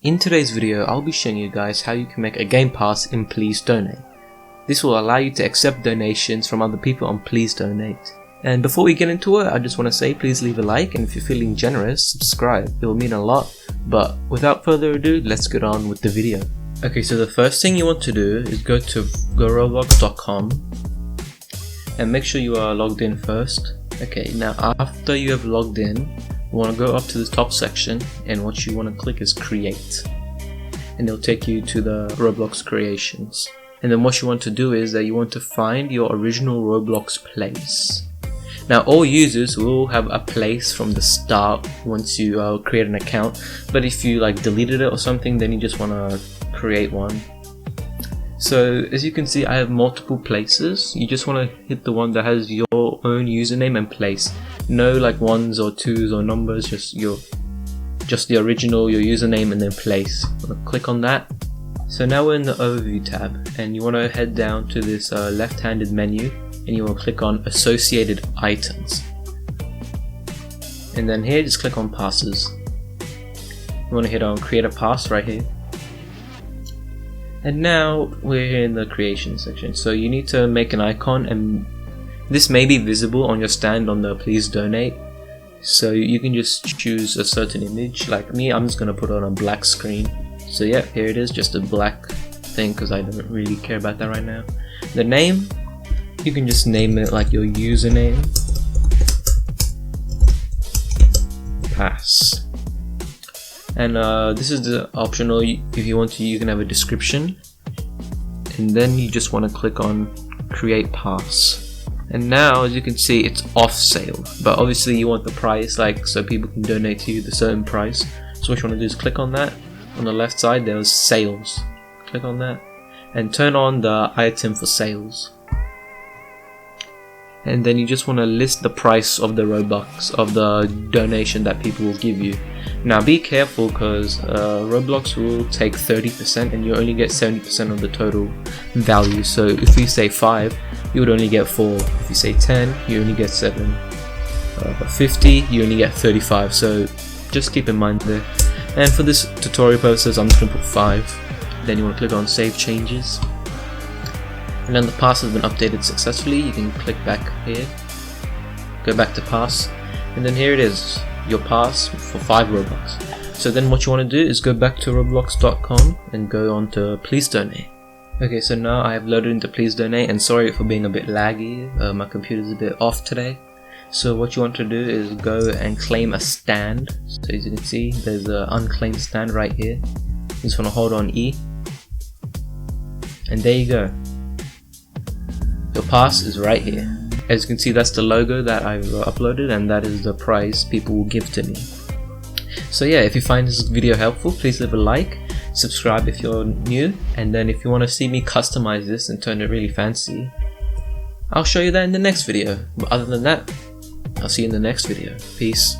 In today's video, I'll be showing you guys how you can make a game pass in Please Donate. This will allow you to accept donations from other people on Please Donate. And before we get into it, I just want to say please leave a like, and if you're feeling generous, subscribe. It will mean a lot. But without further ado, let's get on with the video. Okay, so the first thing you want to do is go to roblox.com and make sure you are logged in first. Okay, now after you have logged in, you want to go up to the top section, and what you want to click is create, and it'll take you to the Roblox creations. And then what you want to do is that you want to find your original Roblox place. Now all users will have a place from the start once you create an account, but if you deleted it or something, then you just want to create one. So as you can see, I have multiple places. You just want to hit the one that has your own username and place. No ones or twos or numbers, just the original, your username, and then place. I'm gonna click on that. So now we're in the overview tab, and you want to head down to this left-handed menu, and you want to click on associated items. And then here, just click on passes. You want to hit on create a pass right here. And now we're here in the creation section. So you need to make an icon, and this may be visible on your stand on the Please Donate. So you can just choose a certain image. Like me, I'm just going to put it on a black screen. So yeah, here it is, just a black thing because I don't really care about that right now. The name, you can just name it like your username. Pass. And this is the optional. If you want to, you can have a description, and then you just want to click on create pass. And now as you can see, it's off sale, but obviously you want the price so people can donate to you the certain price. So what you want to do is click on that. On the left side there's sales, click on that and turn on the item for sales, and then you just want to list the price of the Robux of the donation that people will give you. Now be careful because Roblox will take 30% and you only get 70% of the total value. So if you say 5, you would only get 4. If you say 10, you only get 7. 50, you only get 35. So just keep in mind there. And for this tutorial purposes, I'm just going to put 5. Then you want to click on save changes. And then the pass has been updated successfully. You can click back here, go back to pass, and then here it is, your pass for 5 Robux. So then what you want to do is go back to roblox.com and go on to Please Donate. Okay, so now I have loaded into Please Donate, and sorry for being a bit laggy, my computer's a bit off today. So what you want to do is go and claim a stand. So as you can see, there's an unclaimed stand right here. You just want to hold on E, and there you go. Your pass is right here. As you can see, that's the logo that I've uploaded, and that is the price people will give to me. So yeah, if you find this video helpful, please leave a like, subscribe if you're new, and then if you want to see me customize this and turn it really fancy, I'll show you that in the next video. But other than that, I'll see you in the next video. Peace.